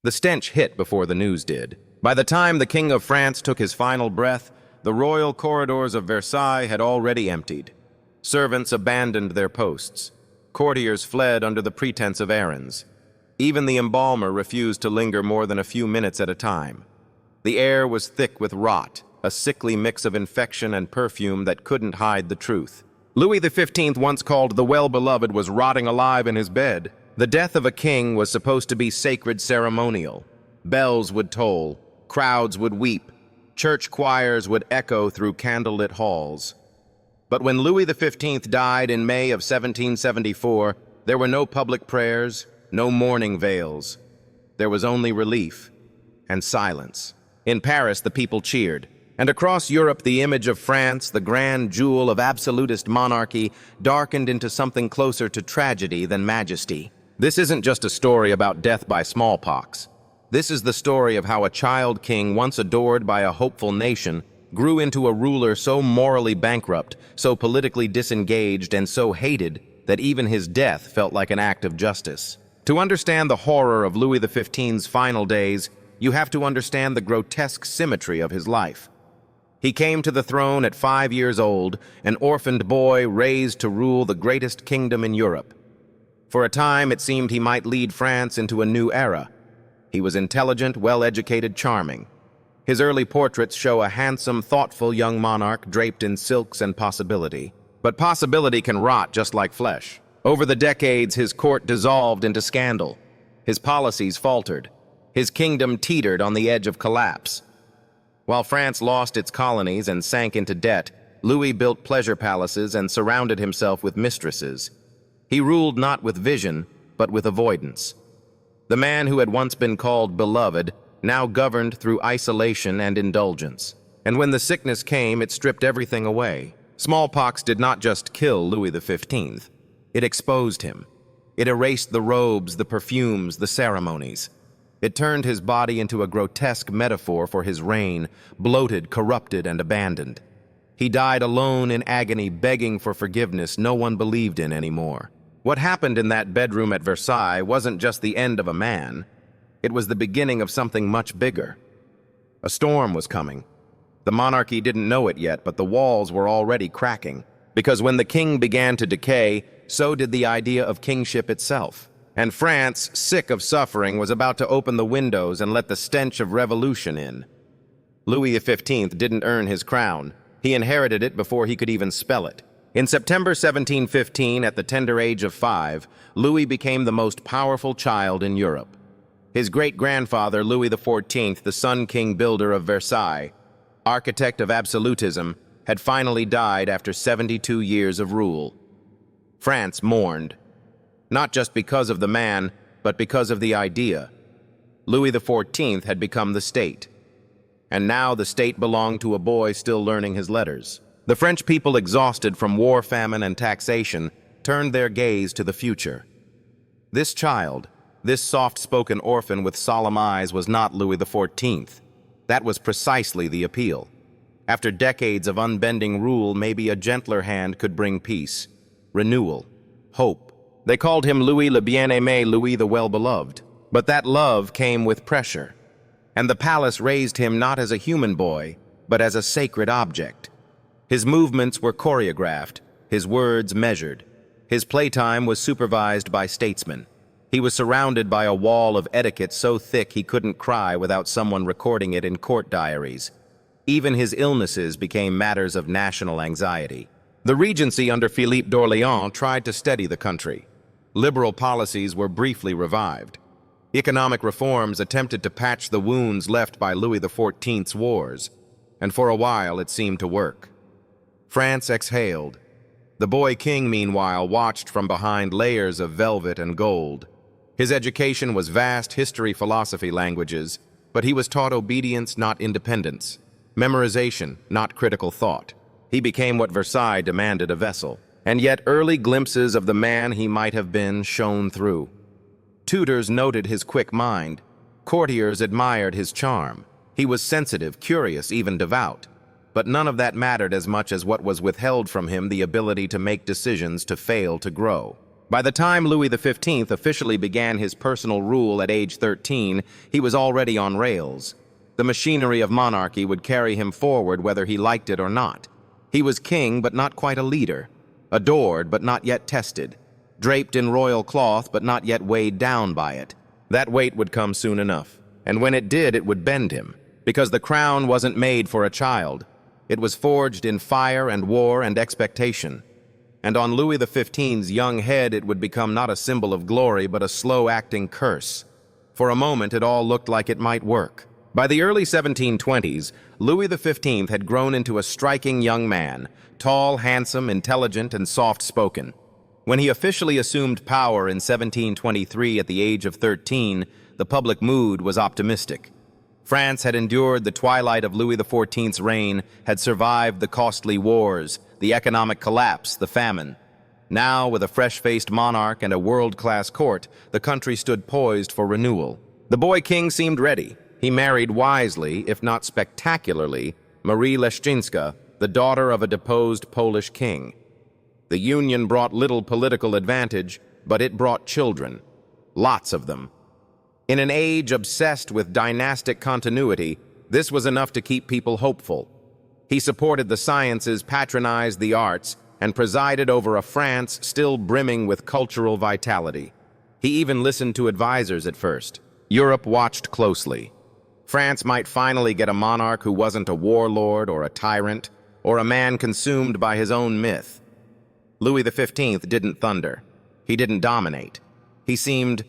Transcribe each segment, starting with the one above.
The stench hit before the news did. By the time the King of France took his final breath, the royal corridors of Versailles had already emptied. Servants abandoned their posts. Courtiers fled under the pretense of errands. Even the embalmer refused to linger more than a few minutes at a time. The air was thick with rot, a sickly mix of infection and perfume that couldn't hide the truth. Louis XV once called the well-beloved was rotting alive in his bed. The death of a king was supposed to be sacred ceremonial. Bells would toll, crowds would weep, church choirs would echo through candlelit halls. But when Louis XV died in May of 1774, there were no public prayers, no mourning veils. There was only relief and silence. In Paris, the people cheered, and across Europe, the image of France, the grand jewel of absolutist monarchy, darkened into something closer to tragedy than majesty. This isn't just a story about death by smallpox. This is the story of how a child king, once adored by a hopeful nation, grew into a ruler so morally bankrupt, so politically disengaged, and so hated that even his death felt like an act of justice. To understand the horror of Louis XV's final days, you have to understand the grotesque symmetry of his life. He came to the throne at 5 years old, an orphaned boy raised to rule the greatest kingdom in Europe. For a time, it seemed he might lead France into a new era. He was intelligent, well-educated, charming. His early portraits show a handsome, thoughtful young monarch draped in silks and possibility. But possibility can rot just like flesh. Over the decades, his court dissolved into scandal. His policies faltered. His kingdom teetered on the edge of collapse. While France lost its colonies and sank into debt, Louis built pleasure palaces and surrounded himself with mistresses. He ruled not with vision, but with avoidance. The man who had once been called beloved now governed through isolation and indulgence. And when the sickness came, it stripped everything away. Smallpox did not just kill Louis XV. It exposed him. It erased the robes, the perfumes, the ceremonies. It turned his body into a grotesque metaphor for his reign, bloated, corrupted, and abandoned. He died alone in agony, begging for forgiveness no one believed in anymore. What happened in that bedroom at Versailles wasn't just the end of a man. It was the beginning of something much bigger. A storm was coming. The monarchy didn't know it yet, but the walls were already cracking. Because when the king began to decay, so did the idea of kingship itself. And France, sick of suffering, was about to open the windows and let the stench of revolution in. Louis XV didn't earn his crown. He inherited it before he could even spell it. In September 1715, at the tender age of 5, Louis became the most powerful child in Europe. His great-grandfather, Louis XIV, the sun-king builder of Versailles, architect of absolutism, had finally died after 72 years of rule. France mourned, not just because of the man, but because of the idea. Louis XIV had become the state, and now the state belonged to a boy still learning his letters. The French people, exhausted from war, famine, and taxation, turned their gaze to the future. This child, this soft-spoken orphan with solemn eyes, was not Louis XIV. That was precisely the appeal. After decades of unbending rule, maybe a gentler hand could bring peace, renewal, hope. They called him Louis le Bien-Aimé, Louis the Well-Beloved. But that love came with pressure, and the palace raised him not as a human boy, but as a sacred object. His movements were choreographed, his words measured. His playtime was supervised by statesmen. He was surrounded by a wall of etiquette so thick he couldn't cry without someone recording it in court diaries. Even his illnesses became matters of national anxiety. The regency under Philippe d'Orléans tried to steady the country. Liberal policies were briefly revived. Economic reforms attempted to patch the wounds left by Louis XIV's wars, and for a while it seemed to work. France exhaled. The boy king, meanwhile, watched from behind layers of velvet and gold. His education was vast history, philosophy, languages, but he was taught obedience, not independence, memorization, not critical thought. He became what Versailles demanded, a vessel. And yet early glimpses of the man he might have been shone through. Tutors noted his quick mind. Courtiers admired his charm. He was sensitive, curious, even devout. But none of that mattered as much as what was withheld from him, the ability to make decisions, to fail, to grow. By the time Louis XV officially began his personal rule at age 13, he was already on rails. The machinery of monarchy would carry him forward whether he liked it or not. He was king, but not quite a leader. Adored, but not yet tested. Draped in royal cloth, but not yet weighed down by it. That weight would come soon enough. And when it did, it would bend him. Because the crown wasn't made for a child. It was forged in fire and war and expectation. And on Louis XV's young head it would become not a symbol of glory, but a slow-acting curse. For a moment it all looked like it might work. By the early 1720s, Louis XV had grown into a striking young man, tall, handsome, intelligent, and soft-spoken. When he officially assumed power in 1723 at the age of 13, the public mood was optimistic. France had endured the twilight of Louis XIV's reign, had survived the costly wars, the economic collapse, the famine. Now, with a fresh-faced monarch and a world-class court, the country stood poised for renewal. The boy king seemed ready. He married wisely, if not spectacularly, Marie Leszczyńska, the daughter of a deposed Polish king. The union brought little political advantage, but it brought children. Lots of them. In an age obsessed with dynastic continuity, this was enough to keep people hopeful. He supported the sciences, patronized the arts, and presided over a France still brimming with cultural vitality. He even listened to advisors at first. Europe watched closely. France might finally get a monarch who wasn't a warlord or a tyrant, or a man consumed by his own myth. Louis XV didn't thunder. He didn't dominate. He seemed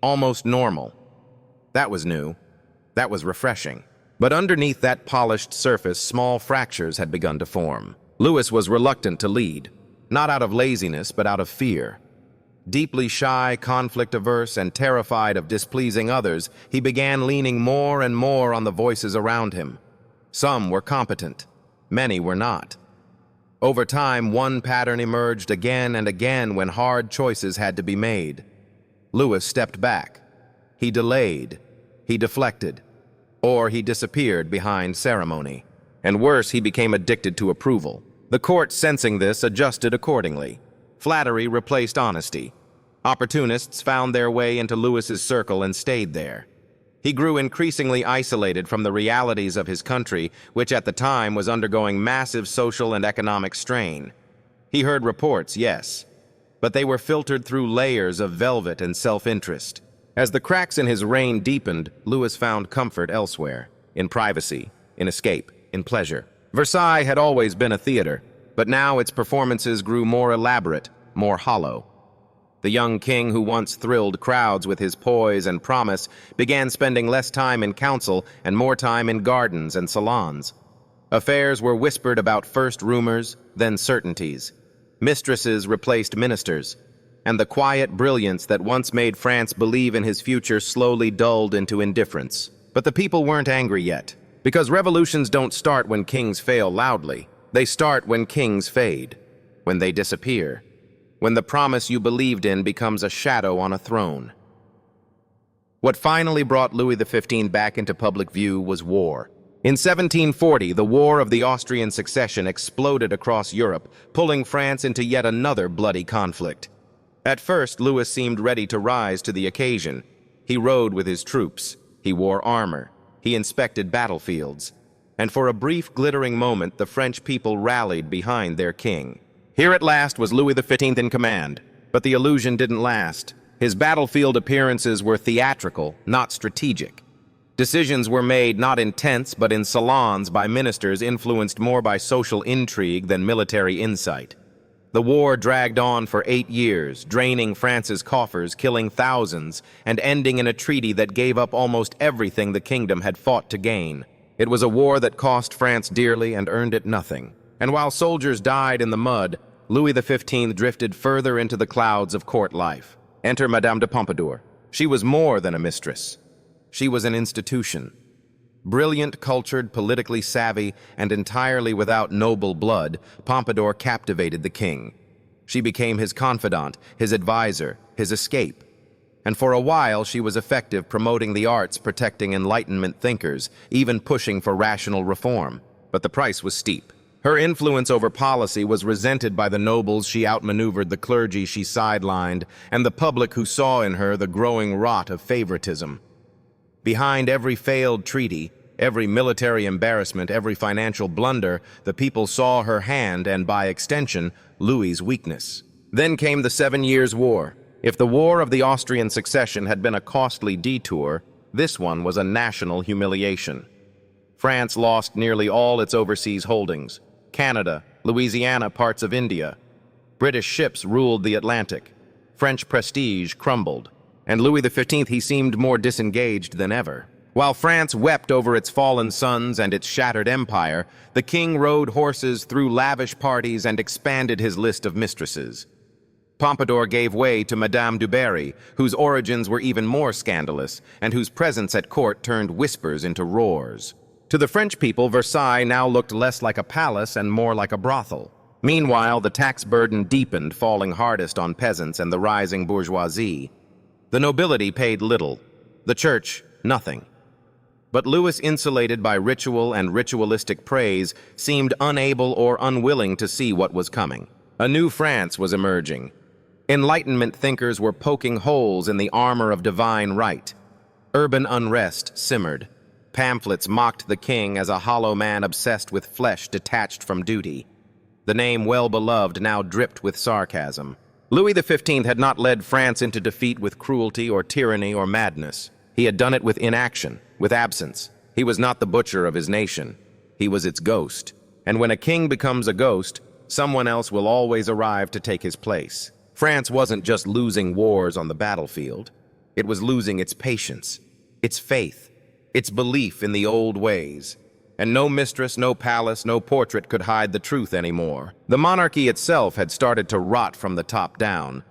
almost normal. That was new. That was refreshing. But underneath that polished surface, small fractures had begun to form. Louis was reluctant to lead, not out of laziness, but out of fear. Deeply shy, conflict-averse, and terrified of displeasing others, he began leaning more and more on the voices around him. Some were competent. Many were not. Over time, one pattern emerged again and again when hard choices had to be made. Louis stepped back. He delayed. He deflected. Or he disappeared behind ceremony. And worse, he became addicted to approval. The court, sensing this, adjusted accordingly. Flattery replaced honesty. Opportunists found their way into Louis's circle and stayed there. He grew increasingly isolated from the realities of his country, which at the time was undergoing massive social and economic strain. He heard reports, yes, but they were filtered through layers of velvet and self-interest. As the cracks in his reign deepened, Louis found comfort elsewhere, in privacy, in escape, in pleasure. Versailles had always been a theater, but now its performances grew more elaborate, more hollow. The young king who once thrilled crowds with his poise and promise began spending less time in council and more time in gardens and salons. Affairs were whispered about, first rumors, then certainties. Mistresses replaced ministers, and the quiet brilliance that once made France believe in his future slowly dulled into indifference. But the people weren't angry yet, because revolutions don't start when kings fail loudly. They start when kings fade, when they disappear. When the promise you believed in becomes a shadow on a throne. What finally brought Louis XV back into public view was war. In 1740, the War of the Austrian Succession exploded across Europe, pulling France into yet another bloody conflict. At first, Louis seemed ready to rise to the occasion. He rode with his troops. He wore armor. He inspected battlefields. And for a brief, glittering moment, the French people rallied behind their king. Here at last was Louis XV in command, but the illusion didn't last. His battlefield appearances were theatrical, not strategic. Decisions were made not in tents, but in salons by ministers influenced more by social intrigue than military insight. The war dragged on for 8 years, draining France's coffers, killing thousands, and ending in a treaty that gave up almost everything the kingdom had fought to gain. It was a war that cost France dearly and earned it nothing. And while soldiers died in the mud, Louis XV drifted further into the clouds of court life. Enter Madame de Pompadour. She was more than a mistress. She was an institution. Brilliant, cultured, politically savvy, and entirely without noble blood, Pompadour captivated the king. She became his confidant, his advisor, his escape. And for a while she was effective promoting the arts, protecting Enlightenment thinkers, even pushing for rational reform. But the price was steep. Her influence over policy was resented by the nobles she outmaneuvered, the clergy she sidelined, and the public who saw in her the growing rot of favoritism. Behind every failed treaty, every military embarrassment, every financial blunder, the people saw her hand and, by extension, Louis's weakness. Then came the 7 Years' War. If the War of the Austrian Succession had been a costly detour, this one was a national humiliation. France lost nearly all its overseas holdings. Canada, Louisiana, parts of India. British ships ruled the Atlantic. French prestige crumbled. And Louis XV, he seemed more disengaged than ever. While France wept over its fallen sons and its shattered empire, the king rode horses through lavish parties and expanded his list of mistresses. Pompadour gave way to Madame du Barry, whose origins were even more scandalous, and whose presence at court turned whispers into roars. To the French people, Versailles now looked less like a palace and more like a brothel. Meanwhile, the tax burden deepened, falling hardest on peasants and the rising bourgeoisie. The nobility paid little, the church nothing. But Louis, insulated by ritual and ritualistic praise, seemed unable or unwilling to see what was coming. A new France was emerging. Enlightenment thinkers were poking holes in the armor of divine right. Urban unrest simmered. Pamphlets mocked the king as a hollow man obsessed with flesh detached from duty. The name well-beloved now dripped with sarcasm. Louis XV had not led France into defeat with cruelty or tyranny or madness. He had done it with inaction, with absence. He was not the butcher of his nation. He was its ghost. And when a king becomes a ghost, someone else will always arrive to take his place. France wasn't just losing wars on the battlefield. It was losing its patience, its faith, its belief in the old ways. And no mistress, no palace, no portrait could hide the truth anymore. The monarchy itself had started to rot from the top down.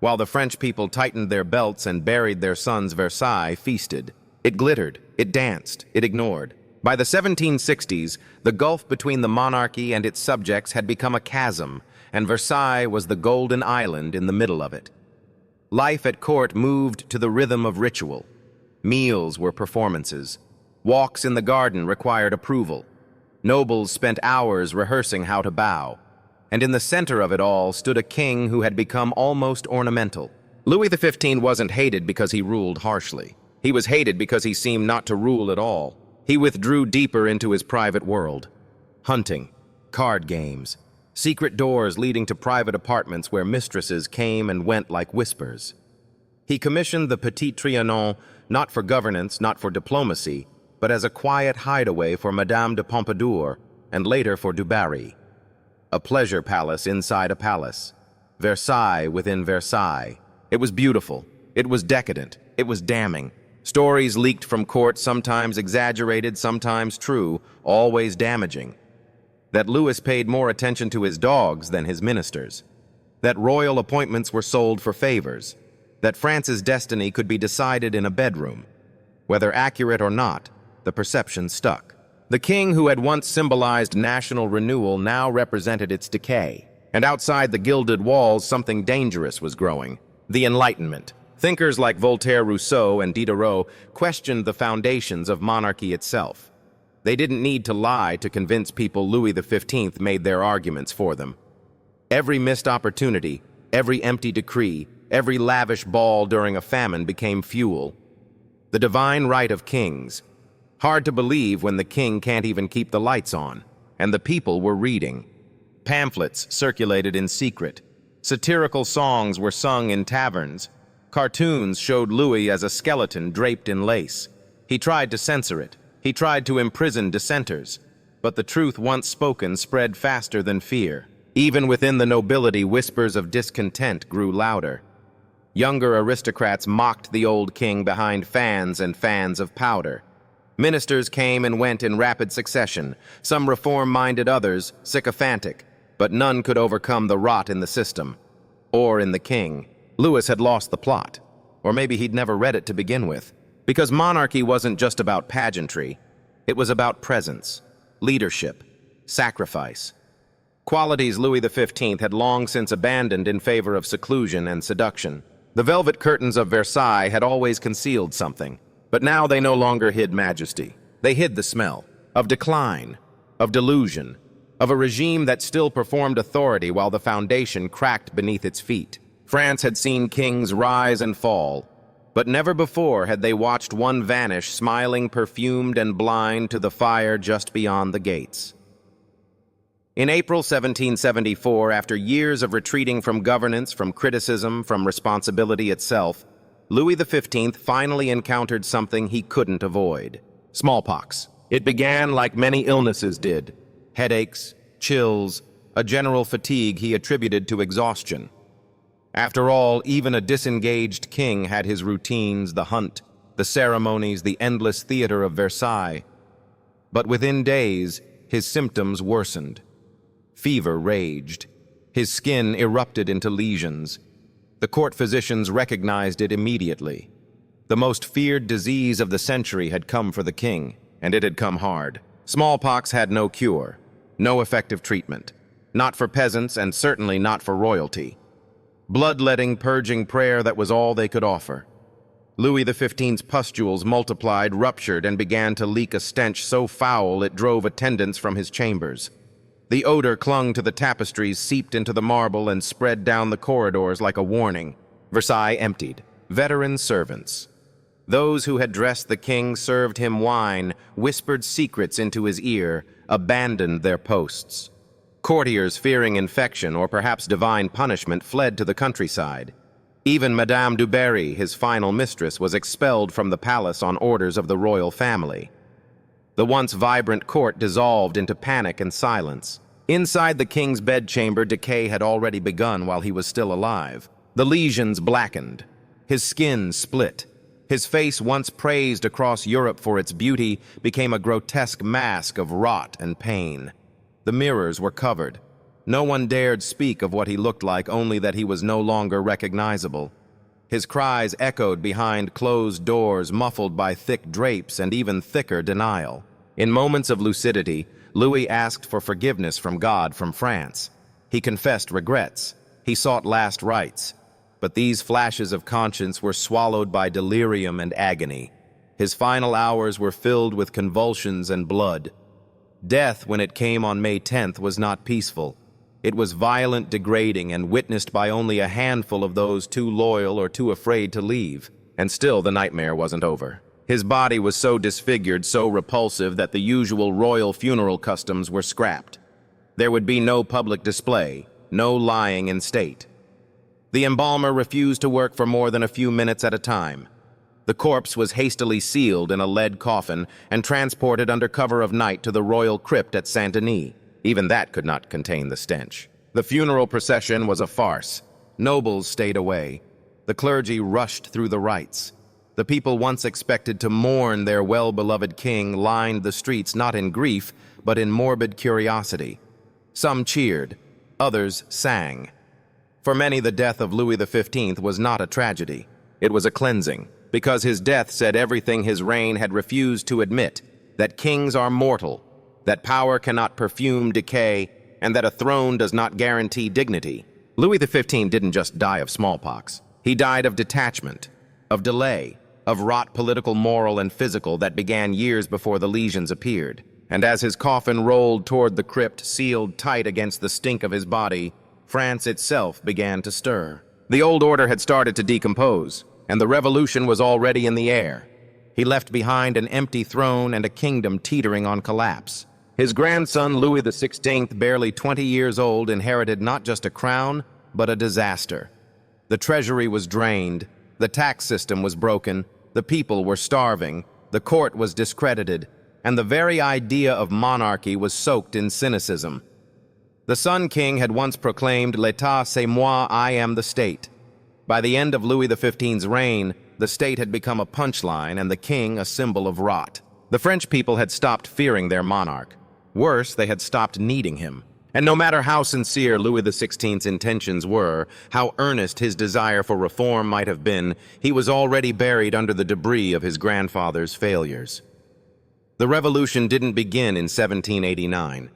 While the French people tightened their belts and buried their sons, Versailles feasted. It glittered, it danced, it ignored. By the 1760s, the gulf between the monarchy and its subjects had become a chasm, and Versailles was the golden island in the middle of it. Life at court moved to the rhythm of ritual. Meals were performances. Walks in the garden required approval. Nobles spent hours rehearsing how to bow. And in the center of it all stood a king who had become almost ornamental. Louis XV wasn't hated because he ruled harshly. He was hated because he seemed not to rule at all. He withdrew deeper into his private world. Hunting, card games, secret doors leading to private apartments where mistresses came and went like whispers. He commissioned the Petit Trianon not for governance, not for diplomacy, but as a quiet hideaway for Madame de Pompadour and later for du Barry. A pleasure palace inside a palace. Versailles within Versailles. It was beautiful. It was decadent. It was damning. Stories leaked from court, sometimes exaggerated, sometimes true, always damaging. That Louis paid more attention to his dogs than his ministers. That royal appointments were sold for favors. That France's destiny could be decided in a bedroom. Whether accurate or not, the perception stuck. The king who had once symbolized national renewal now represented its decay. And outside the gilded walls, something dangerous was growing. The Enlightenment. Thinkers like Voltaire, Rousseau, and Diderot questioned the foundations of monarchy itself. They didn't need to lie to convince people Louis XV made their arguments for them. Every missed opportunity, every empty decree, every lavish ball during a famine became fuel. The divine right of kings. Hard to believe when the king can't even keep the lights on. And the people were reading. Pamphlets circulated in secret. Satirical songs were sung in taverns. Cartoons showed Louis as a skeleton draped in lace. He tried to censor it. He tried to imprison dissenters. But the truth once spoken spread faster than fear. Even within the nobility, whispers of discontent grew louder. Younger aristocrats mocked the old king behind fans and fans of powder. Ministers came and went in rapid succession, some reform-minded, others sycophantic, but none could overcome the rot in the system, or in the king. Louis had lost the plot, or maybe he'd never read it to begin with, because monarchy wasn't just about pageantry, it was about presence, leadership, sacrifice. Qualities Louis XV had long since abandoned in favor of seclusion and seduction. The velvet curtains of Versailles had always concealed something, but now they no longer hid majesty. They hid the smell of decline, of delusion, of a regime that still performed authority while the foundation cracked beneath its feet. France had seen kings rise and fall, but never before had they watched one vanish, smiling, perfumed, and blind to the fire just beyond the gates. In April 1774, after years of retreating from governance, from criticism, from responsibility itself, Louis XV finally encountered something he couldn't avoid: smallpox. It began like many illnesses did: headaches, chills, a general fatigue he attributed to exhaustion. After all, even a disengaged king had his routines, the hunt, the ceremonies, the endless theater of Versailles. But within days, his symptoms worsened. Fever raged. His skin erupted into lesions. The court physicians recognized it immediately. The most feared disease of the century had come for the king, and it had come hard. Smallpox had no cure, no effective treatment. Not for peasants, and certainly not for royalty. Bloodletting, purging prayer, that was all they could offer. Louis XV's pustules multiplied, ruptured, and began to leak a stench so foul it drove attendants from his chambers. The odor clung to the tapestries, seeped into the marble, and spread down the corridors like a warning. Versailles emptied. Veteran servants, those who had dressed the king, served him wine, whispered secrets into his ear, abandoned their posts. Courtiers, fearing infection or perhaps divine punishment, fled to the countryside. Even Madame du Barry, his final mistress, was expelled from the palace on orders of the royal family. The once vibrant court dissolved into panic and silence. Inside the king's bedchamber, decay had already begun while he was still alive. The lesions blackened. His skin split. His face, once praised across Europe for its beauty, became a grotesque mask of rot and pain. The mirrors were covered. No one dared speak of what he looked like, only that he was no longer recognizable. His cries echoed behind closed doors, muffled by thick drapes and even thicker denial. In moments of lucidity, Louis asked for forgiveness from God, from France. He confessed regrets. He sought last rites. But these flashes of conscience were swallowed by delirium and agony. His final hours were filled with convulsions and blood. Death, when it came on May 10th, was not peaceful. It was violent, degrading, and witnessed by only a handful of those too loyal or too afraid to leave. And still the nightmare wasn't over. His body was so disfigured, so repulsive, that the usual royal funeral customs were scrapped. There would be no public display, no lying in state. The embalmer refused to work for more than a few minutes at a time. The corpse was hastily sealed in a lead coffin and transported under cover of night to the royal crypt at Saint-Denis. Even that could not contain the stench. The funeral procession was a farce. Nobles stayed away. The clergy rushed through the rites. The people once expected to mourn their well-beloved king lined the streets not in grief, but in morbid curiosity. Some cheered, others sang. For many, the death of Louis XV was not a tragedy. It was a cleansing, because his death said everything his reign had refused to admit: that kings are mortal, that power cannot perfume decay, and that a throne does not guarantee dignity. Louis XV didn't just die of smallpox. He died of detachment, of delay, of rot, political, moral, and physical, that began years before the lesions appeared. And as his coffin rolled toward the crypt, sealed tight against the stink of his body, France itself began to stir. The old order had started to decompose, and the revolution was already in the air. He left behind an empty throne and a kingdom teetering on collapse. His grandson, Louis XVI, barely 20 years old, inherited not just a crown, but a disaster. The treasury was drained, the tax system was broken, the people were starving, the court was discredited, and the very idea of monarchy was soaked in cynicism. The Sun King had once proclaimed, "L'État c'est moi, I am the state." By the end of Louis XV's reign, the state had become a punchline and the king a symbol of rot. The French people had stopped fearing their monarch. Worse, they had stopped needing him. And no matter how sincere Louis XV's intentions were, how earnest his desire for reform might have been, he was already buried under the debris of his grandfather's failures. The revolution didn't begin in 1789.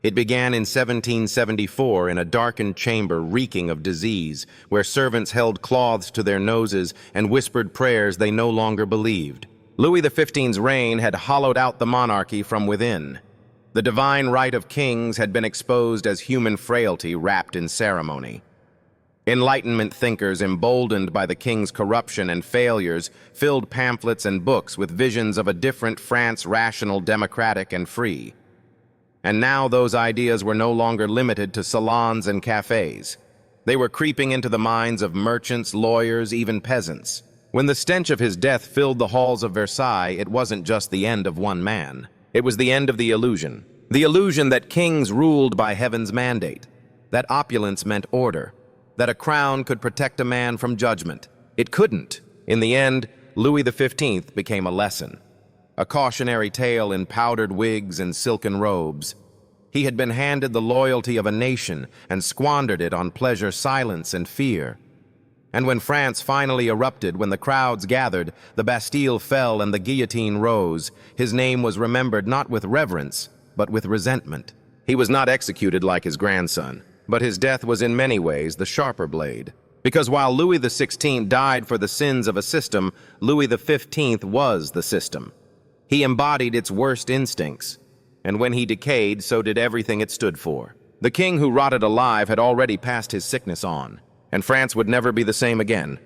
It began in 1774 in a darkened chamber reeking of disease, where servants held cloths to their noses and whispered prayers they no longer believed. Louis XV's reign had hollowed out the monarchy from within. The divine right of kings had been exposed as human frailty wrapped in ceremony. Enlightenment thinkers, emboldened by the king's corruption and failures, filled pamphlets and books with visions of a different France, rational, democratic, and free. And now those ideas were no longer limited to salons and cafes. They were creeping into the minds of merchants, lawyers, even peasants. When the stench of his death filled the halls of Versailles, it wasn't just the end of one man. It was the end of the illusion. The illusion that kings ruled by heaven's mandate, that opulence meant order, that a crown could protect a man from judgment. It couldn't. In the end, Louis XV became a lesson, a cautionary tale in powdered wigs and silken robes. He had been handed the loyalty of a nation and squandered it on pleasure, silence, and fear. And when France finally erupted, when the crowds gathered, the Bastille fell and the guillotine rose, his name was remembered not with reverence, but with resentment. He was not executed like his grandson, but his death was in many ways the sharper blade. Because while Louis XVI died for the sins of a system, Louis XV was the system. He embodied its worst instincts, and when he decayed, so did everything it stood for. The king who rotted alive had already passed his sickness on, and France would never be the same again.